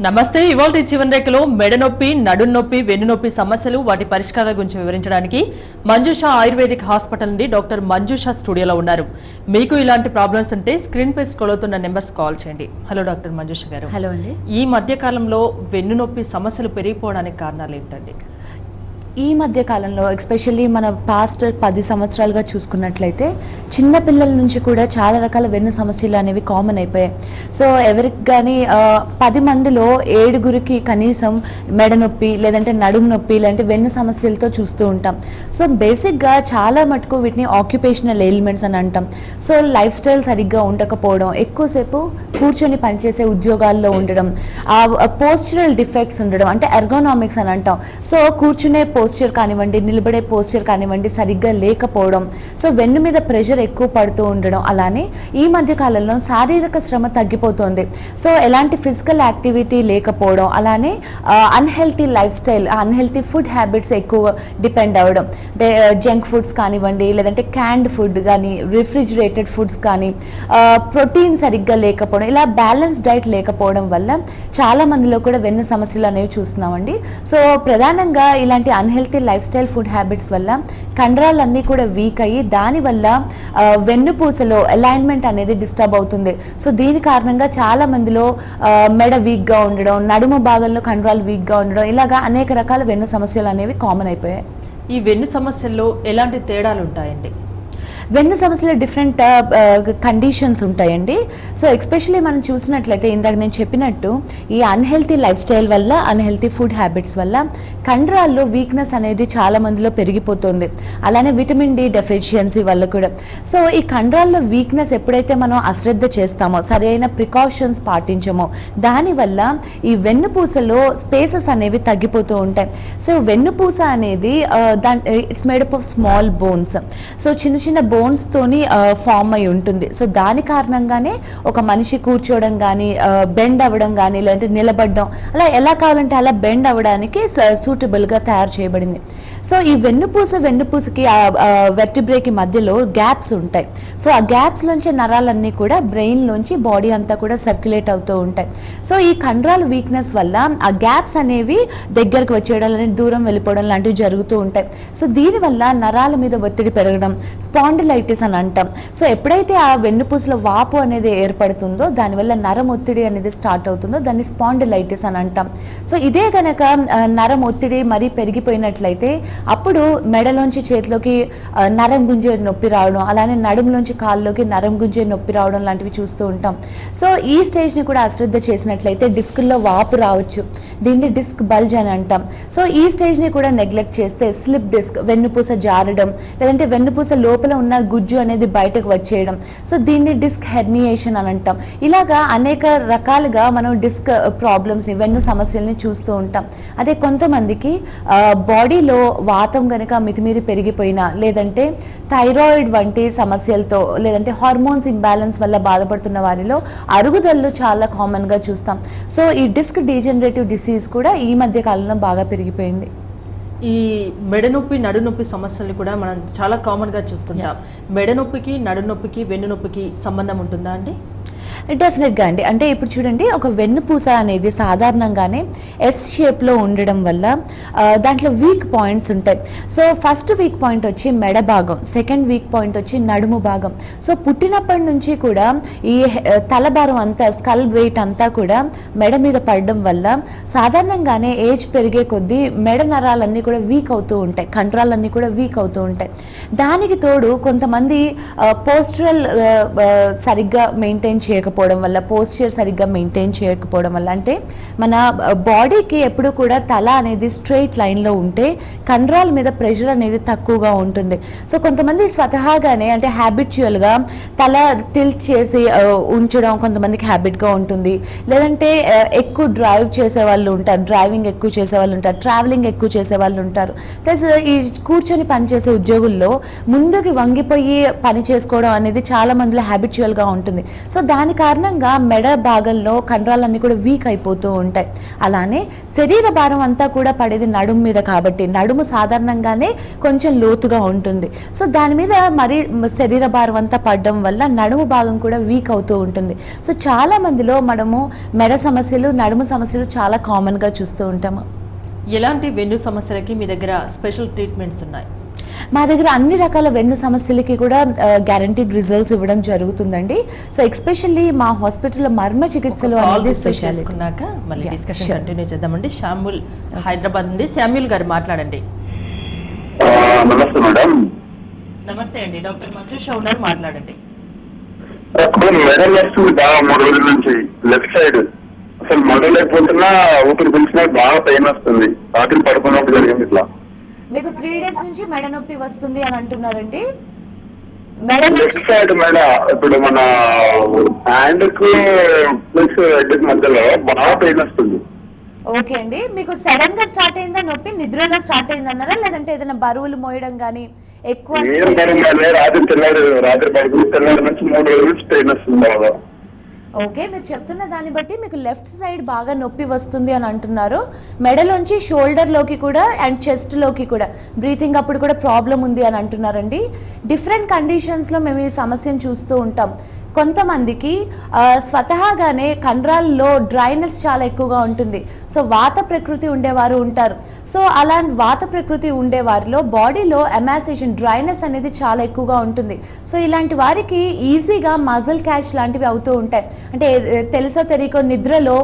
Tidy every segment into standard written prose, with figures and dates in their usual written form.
నమస్తే. ఇవాల్టి జీవన్ రేఖలో మెడ నొప్పి, నడుం నొప్పి, వెన్ను నొప్పి సమస్యలు వాటి పరిష్కారాల గురించి వివరించడానికి మంజుష ఆయుర్వేదిక్ హాస్పిటల్ నుండి డాక్టర్ మంజుష స్టూడియోలో ఉన్నారు. మీకు ఇలాంటి ప్రాబ్లమ్స్ ఉంటే స్క్రీన్ పై స్క్రోల్ అవుతున్న నెంబర్స్ కాల్ చేయండి. హలో డాక్టర్ మంజుష గారు. హలో అండి. ఈ మధ్య కాలంలో వెన్ను నొప్పి సమస్యలు పెరిగిపోవడానికి కారణాలు ఏంటండి? ఈ మధ్య కాలంలో ఎస్పెషల్లీ మన పాస్ట్ 10 సంవత్సరాలుగా చూసుకున్నట్లయితే చిన్నపిల్లల నుంచి కూడా చాలా రకాల వెన్ను సమస్యలు అనేవి కామన్ అయిపోయాయి. సో ఎవరికి కానీ 10 మందిలో 7గురికి కనీసం మెడ నొప్పి లేదంటే నడుము నొప్పి లేదంటే వెన్ను సమస్యలతో చూస్తూ ఉంటాం. సో బేసిక్గా చాలా మటుకు వీటిని ఆక్యుపేషనల్ ఎయిల్మెంట్స్ అని అంటాం. సో లైఫ్ స్టైల్ సరిగ్గా ఉండకపోవడం, ఎక్కువసేపు కూర్చొని పనిచేసే ఉద్యోగాల్లో ఉండడం, పోస్చరల్ డిఫెక్ట్స్ ఉండడం అంటే ఎర్గోనామిక్స్ అని అంటాం. సో కూర్చునే పోస్చర్ కానివ్వండి, నిలబడే పోస్చర్ కానివ్వండి సరిగ్గా లేకపోవడం, సో వెన్ను మీద ప్రెషర్ ఎక్కువ పడుతూ ఉండడం, అలానే ఈ మధ్య కాలంలో శారీరక శ్రమ తగ్గిపోతుంది. సో ఎలాంటి ఫిజికల్ యాక్టివిటీ లేకపోవడం, అలానే unhealthy life style, unhealthy food habits ఎక్కువ డిపెండ్ అవ్వడం, జంక్ ఫుడ్స్ కానివ్వండి లేదంటే క్యాండ్ ఫుడ్ కానీ, రిఫ్రిజిరేటెడ్ ఫుడ్స్ కానీ, ప్రోటీన్ సరిగ్గా లేకపోవడం, ఇలా బ్యాలెన్స్ డైట్ లేకపోవడం వల్ల చాలా మందిలో కూడా వెన్ను సమస్యలు అనేవి చూస్తున్నామండి. సో ప్రధానంగా ఇలాంటి unhealthy life style food habits వల్ల కండరాలన్నీ కూడా వీక్ అయ్యి దానివల్ల వెన్నుపూసలో అలైన్మెంట్ అనేది డిస్టర్బ్ అవుతుంది. సో దీని కారణంగా చాలా మందిలో మెడ వీక్గా ఉండడం, నడుము భాగంలో కండరాలు వీక్గా ఉండడం, ఇలాగా అనేక రకాల వెన్ను సమస్యలు అనేవి కామన్ అయిపోయాయి. ఈ వెన్ను సమస్యల్లో ఎలాంటి తేడాలు ఉంటాయండి? వెన్ను సమస్యలో డిఫరెంట్ కండిషన్స్ ఉంటాయండి. సో ఎస్పెషల్లీ మనం చూసినట్లయితే ఇందాక నేను చెప్పినట్టు ఈ అన్హెల్తీ లైఫ్ స్టైల్ వల్ల, అన్హెల్తీ ఫుడ్ హ్యాబిట్స్ వల్ల కండరాల్లో వీక్నెస్ అనేది చాలా మందిలో పెరిగిపోతుంది. అలానే విటమిన్ డి డెఫిషియన్సీ వల్ల కూడా. సో ఈ కండరాల్లో వీక్నెస్ ఎప్పుడైతే మనం అశ్రద్ధ చేస్తామో, సరైన ప్రికాషన్స్ పాటించమో, దానివల్ల ఈ వెన్నుపూసలో స్పేసెస్ అనేవి తగ్గిపోతూ ఉంటాయి. సో వెన్నుపూస అనేది it's made up of small bones. So చిన్న చిన్న బోన్స్ తోని ఫామ్ అయి ఉంటుంది. సో దాని కారణంగానే ఒక మనిషి కూర్చోవడం కానీ, బెండ్ అవ్వడం కానీ, లేదంటే నిలబడడం, అలా ఎలా కావాలంటే అలా బెండ్ అవ్వడానికి సూటబుల్గా తయారు చేయబడింది. సో ఈ వెన్నుపూసకి వెర్టిబ్రేకి మధ్యలో గ్యాప్స్ ఉంటాయి. సో ఆ గ్యాప్స్ నుంచి నరాలన్నీ కూడా బ్రెయిన్ నుంచి బాడీ అంతా కూడా సర్క్యులేట్ అవుతూ ఉంటాయి. సో ఈ కండరాల వీక్నెస్ వల్ల ఆ గ్యాప్స్ అనేవి దగ్గరకు వచ్చేయడం, దూరం వెళ్ళిపోవడం లాంటివి జరుగుతూ ఉంటాయి. సో దీనివల్ల నరాల మీద ఒత్తిడి పెరగడం, స్పాండిలైటిస్ అని అంటాం. సో ఎప్పుడైతే ఆ వెన్నుపూసలో వాపు అనేది ఏర్పడుతుందో, దానివల్ల నరం ఒత్తిడి అనేది స్టార్ట్ అవుతుందో దాన్ని స్పాండిలైటిస్ అని అంటాం. సో ఇదే కనుక నరం ఒత్తిడి మరీ పెరిగిపోయినట్లయితే అప్పుడు మెడలోంచి చేతిలోకి నరం గుంజే నొప్పి రావడం, అలానే నడుములోంచి కాళ్ళలోకి నరం గుంజే నొప్పి రావడం లాంటివి చూస్తూ ఉంటాం. సో ఈ స్టేజ్ని కూడా అశ్రద్ధ చేసినట్లయితే డిస్కుల్లో వాపు రావచ్చు. దీన్ని డిస్క్ బల్జ్ అని అంటాం. సో ఈ స్టేజ్ని కూడా నెగ్లెక్ట్ చేస్తే స్లిప్ డిస్క్, వెన్నుపూస జారడం, లేదంటే వెన్నుపూస లోపల ఉన్న గుజ్జు అనేది బయటకు వచ్చేయడం, సో దీన్ని డిస్క్ హెర్నియేషన్ అని అంటాం. ఇలాగా అనేక రకాలుగా మనం డిస్క్ ప్రాబ్లమ్స్ని, వెన్ను సమస్యల్ని చూస్తూ ఉంటాం. అదే కొంతమందికి బాడీలో వాతం కనుక మితిమీరి పెరిగిపోయినా, లేదంటే థైరాయిడ్ వంటి సమస్యలతో, లేదంటే హార్మోన్స్ ఇంబ్యాలెన్స్ వల్ల బాధపడుతున్న వారిలో అరుగుదలలు చాలా కామన్గా చూస్తాం. సో ఈ డిస్క్ డీజనరేటివ్ డిసీజ్ కూడా ఈ మధ్య కాలంలో బాగా పెరిగిపోయింది. ఈ మెడ నొప్పి, నడు నొప్పి సమస్యలు కూడా మనం చాలా కామన్గా చూస్తుంటాం. మెడ నొప్పికి, నడు నొప్పికి, వెన్ను నొప్పికి సంబంధం ఉంటుందా అండి? డెఫినెట్గా అండి. అంటే ఇప్పుడు చూడండి, ఒక వెన్నుపూస అనేది సాధారణంగానే ఎస్ షేప్లో ఉండడం వల్ల దాంట్లో వీక్ పాయింట్స్ ఉంటాయి. సో ఫస్ట్ వీక్ పాయింట్ వచ్చి మెడ భాగం, సెకండ్ వీక్ పాయింట్ వచ్చి నడుము భాగం. సో పుట్టినప్పటి నుంచి కూడా ఈ తలభారం అంతా, స్కల్ వెయిట్ అంతా కూడా మెడ మీద పడడం వల్ల సాధారణంగానే ఏజ్ పెరిగే కొద్దీ మెడ నరాలన్నీ కూడా వీక్ అవుతూ ఉంటాయి, కండరాలన్నీ కూడా వీక్ అవుతూ ఉంటాయి. దానికి తోడు కొంతమంది పోస్చరల్ సరిగ్గా మెయింటైన్ చేయకపోవడం వల్ల, పోస్చర్ సరిగ్గా మెయింటైన్ చేయకపోవడం వల్ల, అంటే మన బాడీకి ఎప్పుడు కూడా తల అనేది స్ట్రైట్ లైన్లో ఉంటే కండరాల మీద ప్రెషర్ అనేది తక్కువగా ఉంటుంది. సో కొంతమంది స్వతహాగానే, అంటే హ్యాబిచువల్గా తల టిల్ట్ చేసి ఉంచడం కొంతమందికి హ్యాబిట్గా ఉంటుంది. లేదంటే ఎక్కువ డ్రైవ్ చేసే వాళ్ళు ఉంటారు, డ్రైవింగ్ ఎక్కువ చేసే వాళ్ళు ఉంటారు, ట్రావెలింగ్ ఎక్కువ చేసే వాళ్ళు ఉంటారు. ప్లస్ ఈ కూర్చొని పనిచేసే ఉద్యోగుల్లో ముందుకి వంగిపోయి పని చేసుకోవడం అనేది చాలా మందిలో హ్యాబిచువల్గా ఉంటుంది. సో దాని కారణంగా మెడ భాగంలో కండరాలన్నీ కూడా వీక్ అయిపోతూ ఉంటాయి. అలానే శరీర భారం అంతా కూడా పడేది నడుము మీద కాబట్టి నడుము సాధారణంగానే కొంచెం లోతుగా ఉంటుంది. సో దాని మీద మరి శరీర భారం అంతా పడడం వల్ల నడుము భాగం కూడా వీక్ అవుతూ ఉంటుంది. సో చాలా మందిలో మనము మెడ సమస్యలు, నడుము సమస్యలు చాలా కామన్గా చూస్తూ ఉంటాము. ఎలాంటి వెన్ను సమస్యలకి మీ దగ్గర స్పెషల్ ట్రీట్మెంట్స్ ఉన్నాయి? మా దగ్గర అన్ని రకాల వెన్ను సమస్యలకి కూడా గ్యారంటీడ్ రిజల్ట్స్ ఇవ్వడం జరుగుతుందండి. సో ఎక్స్పెషల్లీ మా హాస్పిటల్లో మర్మ చికిత్సలు అనేది స్పెషాలిటీ. మళ్ళీ డిస్కషన్ కంటిన్యూ చేద్దామండి. శామ్యూల్ హైదరాబాద్ నుండి. శామ్యూల్ గారు మాట్లాడండి. నమస్తే మేడం. నమస్తే అండి, డాక్టర్ మంజుష ఉన్నారు, మాట్లాడండి. మేడం వస్తుంది బాగా 3 రోజుల నుంచి లెఫ్ట్ సైడ్ అసలు మొదలైపోతున్నా ఊపిరి పిలిచినా బాగా పెయిన్ వస్తుంది. రాత్రి పడుకున్నప్పుడు జరిగింది ఇట్లా. మీకు 3 days నుంచి మెడ నొప్పి వస్తుంది అని అంటున్నారండి. లెఫ్ట్ సైడ్ మేడ ఇప్పుడు మన హ్యాండ్ కు ప్లస్ హెడ్ మధ్యలో బాగా పెయిన్ వస్తుంది. ఓకే అండి, మీకు సడన్ గా స్టార్ట్ అయిందా నొప్పి? నిద్రలో స్టార్ట్ అయిందన్నారా, లేదంటే ఏదైనా బరువులు మోయడం కానీ ఎక్కువ? రాత్రి పడుకుని తెల్లారి నుంచి 3 రోజుల నుంచి పెయిన్ వస్తుంది బాగా. ఓకే, మీరు చెప్తున్న దాన్ని బట్టి మీకు లెఫ్ట్ సైడ్ బాగా నొప్పి వస్తుంది అని అంటున్నారు. మెడలోంచి షోల్డర్లోకి కూడా అండ్ చెస్ట్లోకి కూడా బ్రీతింగ్ అప్పుడు కూడా ప్రాబ్లం ఉంది అని అంటున్నారండి. డిఫరెంట్ కండిషన్స్లో మేము ఈ సమస్యను చూస్తూ ఉంటాం. కొంతమందికి స్వతహాగానే కండరాల్లో డ్రైనెస్ చాలా ఎక్కువగా ఉంటుంది. సో వాత ప్రకృతి ఉండేవారు ఉంటారు. సో అలా వాత ప్రకృతి ఉండేవారిలో బాడీలో ఎమాసేషన్ డ్రైనెస్ అనేది చాలా ఎక్కువగా ఉంటుంది. సో ఇలాంటి వారికి ఈజీగా మజిల్ క్యాచ్ లాంటివి అవుతూ ఉంటాయి. అంటే తెలుసో తెలియకో నిద్రలో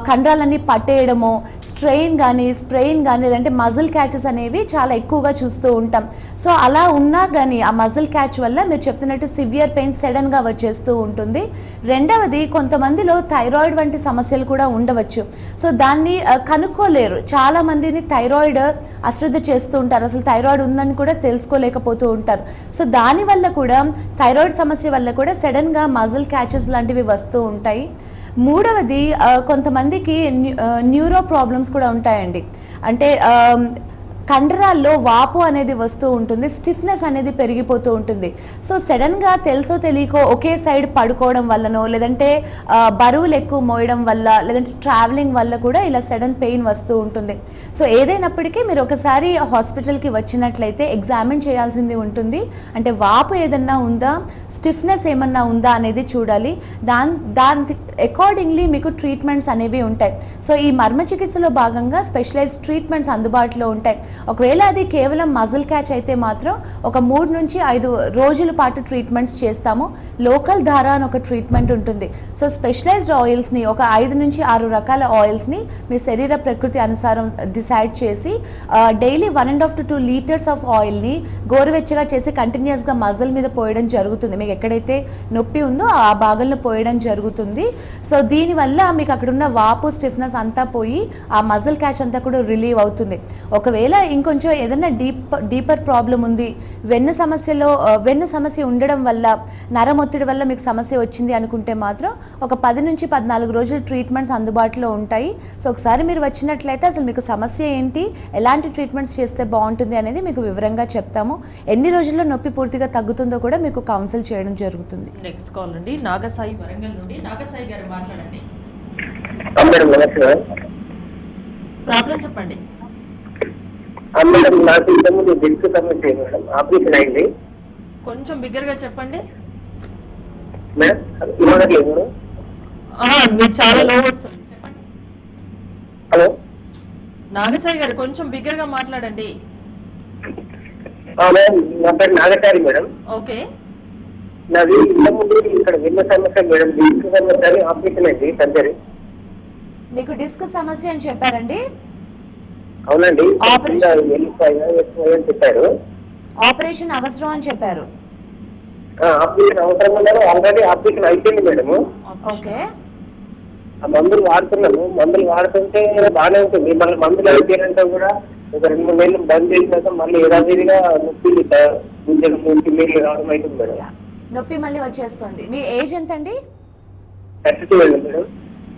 కండరాలన్నీ పట్టేయడము, స్ట్రెయిన్ కానీ స్ప్రెయిన్ కానీ లేదంటే మజిల్ క్యాచెస్ అనేవి చాలా ఎక్కువగా చూస్తూ ఉంటాం. సో అలా ఉన్నా కానీ ఆ మజిల్ క్యాచ్ వల్ల మీరు చెప్తున్నట్టు సివియర్ పెయిన్ సడన్గా వచ్చేస్తూ ఉంటుంది. రెండవది, కొంతమందిలో థైరాయిడ్ వంటి సమస్యలు కూడా ఉండవచ్చు. సో దాన్ని కనుక్కోలేరు. చాలా మందిని థైరాయిడ్ అశ్రద్ధ చేస్తూ ఉంటారు, అసలు థైరాయిడ్ ఉందని కూడా తెలుసుకోలేకపోతూ ఉంటారు. సో దానివల్ల కూడా థైరాయిడ్ సమస్య వల్ల కూడా సడన్గా మజిల్ క్యాచెస్ లాంటివి వస్తూ ఉంటాయి. మూడవది, కొంతమందికి న్యూరో ప్రాబ్లమ్స్ కూడా ఉంటాయండి. అంటే కండరాల్లో వాపు అనేది వస్తూ ఉంటుంది, స్టిఫ్నెస్ అనేది పెరిగిపోతూ ఉంటుంది. సో సడన్గా తెలుసో తెలియకో ఒకే సైడ్ పడుకోవడం వల్లనో లేదంటే బరువులు ఎక్కువ మోయడం వల్ల లేదంటే ట్రావెలింగ్ వల్ల కూడా ఇలా సడన్ పెయిన్ వస్తూ ఉంటుంది. సో ఏదైనప్పటికీ మీరు ఒకసారి హాస్పిటల్కి వచ్చినట్లయితే ఎగ్జామిన్ చేయాల్సింది ఉంటుంది. అంటే వాపు ఏదన్నా ఉందా, స్టిఫ్నెస్ ఏమన్నా ఉందా అనేది చూడాలి. దాని అకార్డింగ్లీ మీకు ట్రీట్మెంట్స్ అనేవి ఉంటాయి. సో ఈ మర్మ చికిత్సలో భాగంగా స్పెషలైజ్డ్ ట్రీట్మెంట్స్ అందుబాటులో ఉంటాయి. ఒకవేళ అది కేవలం మజిల్ క్యాచ్ అయితే మాత్రం ఒక 3 నుంచి 5 రోజుల పాటు ట్రీట్మెంట్స్ చేస్తాము. లోకల్ ధారా అని ఒక ట్రీట్మెంట్ ఉంటుంది. సో స్పెషలైజ్డ్ ఆయిల్స్ని ఒక 5 నుంచి 6 రకాల ఆయిల్స్ని మీ శరీర ప్రకృతి అనుసారం డిసైడ్ చేసి డైలీ 1.5 to 2 liters ఆఫ్ ఆయిల్ని గోరువెచ్చగా చేసి కంటిన్యూస్గా మజిల్ మీద పోయడం జరుగుతుంది. మీకు ఎక్కడైతే నొప్పి ఉందో ఆ భాగంలో పోయడం జరుగుతుంది. సో దీనివల్ల మీకు అక్కడున్న వాపు, స్టిఫ్నెస్ అంతా పోయి ఆ మజిల్ క్యాచ్ అంతా కూడా రిలీవ్ అవుతుంది. ఒకవేళ ఇంకొంచెం ఏదైనా డీపర్ ప్రాబ్లం ఉంది, వెన్ను సమస్య ఉండడం వల్ల, నరం ఒత్తిడి వల్ల మీకు సమస్య వచ్చింది అనుకుంటే మాత్రం ఒక 10 నుంచి 14 రోజులు ట్రీట్మెంట్స్ అందుబాటులో ఉంటాయి. సో ఒకసారి మీరు వచ్చినట్లయితే అసలు మీకు సమస్య ఏంటి, ఎలాంటి ట్రీట్మెంట్స్ చేస్తే బాగుంటుంది అనేది మీకు వివరంగా చెప్తాము. ఎన్ని రోజుల్లో నొప్పి పూర్తిగా తగ్గుతుందో కూడా మీకు కౌన్సిల్ చేయడం జరుగుతుంది. నెక్స్ట్ కాల్ అండి, నాగసాయి వరంగల్ నుండి. నాగసాయి గారు మాట్లాడండి. ప్రాబ్లం చెప్పండి. మేడం, నాకు ఇంతకుముందు దిల్సు సమస్య మేడం, ఆపరేషన్ అయింది. కొంచెం బిగ్గరగా చెప్పండి. మేడం ఇవ్వట్లేదు. మీరు చాలా లో వస్తుంది, చెప్పండి. హలో నాగసాయి గారు కొంచెం బిగ్గరగా మాట్లాడండి. మేడం, నా పేరు నాగచారి మేడం. ఓకే, నాది ఇంతకుముందు ఇక్కడ విన్న సమస్య మేడం, దిల్సు సమస్య ఆపరేషన్ అయింది, సర్జరీ. మీకు డిస్క్ సమస్య అని చెప్పారండి? అవునండి, చెప్పారు. ఆపరేషన్ అవసరం అని చెప్పారు. ఆపరేషన్ అవసరం అన్నారు. ఆల్రెడీ ఆపరేషన్ అయిపోయింది మేడము. ఓకే, ఆ మందులు వాడుతున్నాము. మందులు వాడుతుంటే బాగానే ఉంటుంది. మళ్ళీ మందులు అయిపోయినాక కూడా ఒక 2-3 నెలలు బంద్ చేసినాక మళ్ళీ యథావిధిగా నొప్పి నీళ్ళు రావడం అవుతుంది మేడం. నొప్పి మళ్ళీ వచ్చేస్తుంది. మీ ఏజ్ ఎంత అండి? 32 మేడం.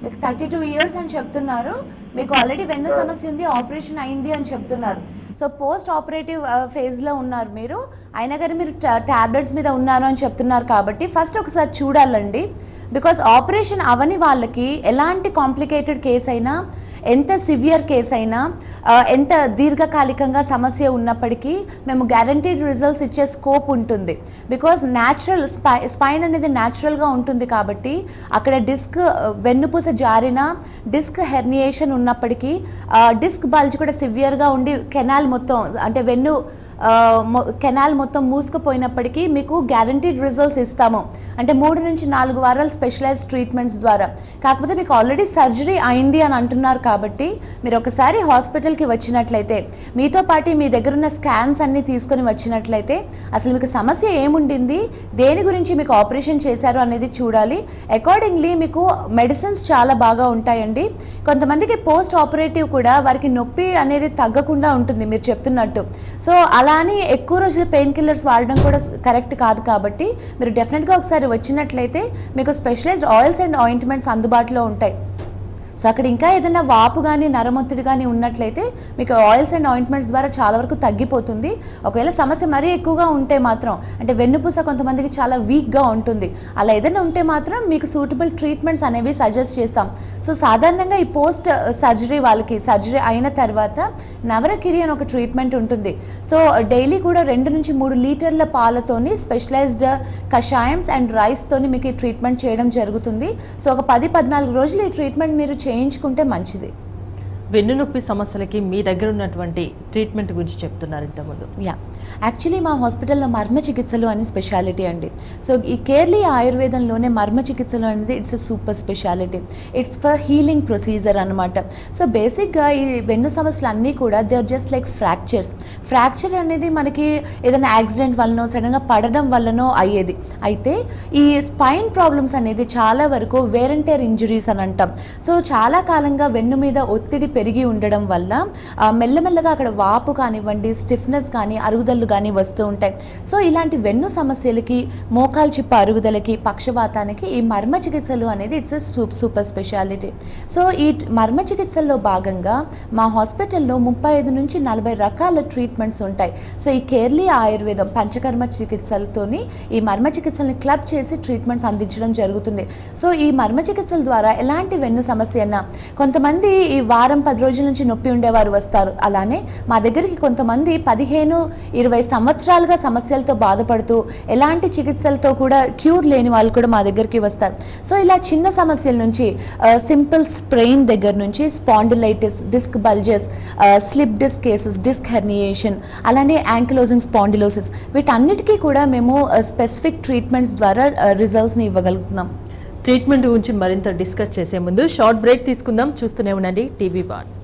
మీకు 32 ఇయర్స్ అని చెప్తున్నారు, మీకు ఆల్రెడీ వెన్ను సమస్య ఉంది, ఆపరేషన్ అయింది అని చెప్తున్నారు. సో పోస్ట్ ఆపరేటివ్ ఫేజ్లో ఉన్నారు మీరు, అయినా కానీ మీరు టాబ్లెట్స్ మీద ఉన్నారు అని చెప్తున్నారు. కాబట్టి ఫస్ట్ ఒకసారి చూడాలండి, బికాస్ ఆపరేషన్ అవని వాళ్ళకి ఎలాంటి కాంప్లికేటెడ్ కేసు అయినా, ఎంత సివియర్ కేసు అయినా, ఎంత దీర్ఘకాలికంగా సమస్య ఉన్నప్పటికీ మేము గ్యారంటీడ్ రిజల్ట్స్ ఇచ్చే స్కోప్ ఉంటుంది. బికాజ్ న్యాచురల్ స్పైన్ అనేది న్యాచురల్గా ఉంటుంది కాబట్టి అక్కడ డిస్క్ వెన్నుపూస జారిన డిస్క్ హెర్నియేషన్ ఉన్నప్పటికీ, డిస్క్ బల్జ్ కూడా సివియర్గా ఉండి కెనాల్ మొత్తం అంటే వెన్ను కెనాల్ మొత్తం మూసుకుపోయినప్పటికీ మీకు గ్యారంటీడ్ రిజల్ట్స్ ఇస్తాము. అంటే 3 నుంచి 4 వారాలు స్పెషలైజ్డ్ ట్రీట్మెంట్స్ ద్వారా. కాకపోతే మీకు ఆల్రెడీ సర్జరీ అయింది అని అంటున్నారు కాబట్టి మీరు ఒకసారి హాస్పిటల్కి వచ్చినట్లయితే, మీతో పాటు మీ దగ్గర ఉన్న స్కాన్స్ అన్నీ తీసుకొని వచ్చినట్లయితే అసలు మీకు సమస్య ఏముండింది, దేని గురించి మీకు ఆపరేషన్ చేశారు అనేది చూడాలి. అకార్డింగ్లీ మీకు మెడిసిన్స్ చాలా బాగా ఉంటాయండి. కొంతమందికి పోస్ట్ ఆపరేటివ్ కూడా వారికి నొప్పి అనేది తగ్గకుండా ఉంటుంది మీరు చెప్తున్నట్టు. సో అలా అని ఎక్కువ రోజులు పెయిన్ కిల్లర్స్ వాడడం కూడా కరెక్ట్ కాదు. కాబట్టి మీరు డెఫినెట్గా ఒకసారి వచ్చినట్లయితే మీకు స్పెషలైజ్డ్ ఆయిల్స్ అండ్ ఆయింట్మెంట్స్ అందుబాటులో ఉంటాయి. సో అక్కడ ఇంకా ఏదైనా వాపు కానీ నరమొత్తిడి కానీ ఉన్నట్లయితే మీకు ఆయిల్స్ అండ్ ఆయింట్మెంట్స్ ద్వారా చాలా వరకు తగ్గిపోతుంది. ఒకవేళ సమస్య మరీ ఎక్కువగా ఉంటే మాత్రం, అంటే వెన్నుపూస కొంతమందికి చాలా వీక్గా ఉంటుంది, అలా ఏదైనా ఉంటే మాత్రం మీకు సూటబుల్ ట్రీట్మెంట్స్ అనేవి సజెస్ట్ చేస్తాం. సో సాధారణంగా ఈ పోస్ట్ సర్జరీ వాళ్ళకి సర్జరీ అయిన తర్వాత నవరకిడి అని ఒక ట్రీట్మెంట్ ఉంటుంది. సో డైలీ కూడా 2 నుంచి 3 లీటర్ల పాలతోని స్పెషలైజ్డ్ కషాయమ్స్ అండ్ రైస్తోని మీకు ఈ ట్రీట్మెంట్ చేయడం జరుగుతుంది. సో ఒక 10-14 రోజులు ఈ ట్రీట్మెంట్ మీరు చేయించుకుంటే మంచిది. వెన్నునొప్పి సమస్యలకి మీ దగ్గర ఉన్నటువంటి ట్రీట్మెంట్ గురించి చెప్తున్నారు ఇంతకుముందు. యాక్చువల్లీ మా హాస్పిటల్లో మర్మ చికిత్సలు అని స్పెషాలిటీ అండి. సో ఈ కేర్లీ ఆయుర్వేదంలోనే మర్మ చికిత్సలు అనేది it's a super speciality. It's for healing procedure అనమాట. సో బేసిక్గా ఈ వెన్ను సమస్యలు అన్నీ కూడా they are just like fracture అనేది మనకి ఏదైనా యాక్సిడెంట్ వల్లనో సడన్గా పడడం వల్లనో అయ్యేది. అయితే ఈ స్పైన్ ప్రాబ్లమ్స్ అనేది చాలా వరకు వేర్ అండ్ టేర్ ఇంజురీస్ అని అంటాం. సో చాలా కాలంగా వెన్ను మీద ఒత్తిడి పెరిగి ఉండడం వల్ల మెల్లమెల్లగా అక్కడ వాపు కానివ్వండి, స్టిఫ్నెస్ కానీ, అరుగుదల కానీ వస్తూ ఉంటాయి. సో ఇలాంటి వెన్ను సమస్యలకి, మోకాలు చిప్ప అరుగుదలకి, పక్షవాతానికి ఈ మర్మ చికిత్సలు అనేది it's a super speciality. So ఈ మర్మ చికిత్సల్లో భాగంగా మా హాస్పిటల్లో 35 నుంచి 40 రకాల ట్రీట్మెంట్స్ ఉంటాయి. సో ఈ కేర్లీ ఆయుర్వేదం పంచకర్మ చికిత్సలతోని ఈ మర్మ చికిత్సల్ని క్లబ్ చేసి ట్రీట్మెంట్స్ అందించడం జరుగుతుంది. సో ఈ మర్మ చికిత్సల ద్వారా ఎలాంటి వెన్ను సమస్య అయినా, కొంతమంది ఈ వారం 10 రోజుల నుంచి నొప్పి ఉండేవారు వస్తారు. అలానే మా దగ్గరికి కొంతమంది 15-20 సంవత్సరాలుగా సమస్యలతో బాధపడుతూ ఎలాంటి చికిత్సలతో కూడా క్యూర్ లేని వాళ్ళు కూడా మా దగ్గరికి వస్తారు. సో ఇలా చిన్న సమస్యల నుంచి సింపుల్ స్ప్రెయిన్ దగ్గర నుంచి spondylitis, disc bulges, slip disc cases, disc herniation, అలానే యాంకిలోజింగ్ స్పాండిలోసిస్, వీటన్నిటికీ కూడా మేము స్పెసిఫిక్ ట్రీట్మెంట్స్ ద్వారా రిజల్ట్స్ని ఇవ్వగలుగుతున్నాం. ట్రీట్మెంట్ గురించి మరింత డిస్కస్ చేసే ముందు షార్ట్ బ్రేక్ తీసుకుందాం. చూస్తూనే ఉండండి TV1.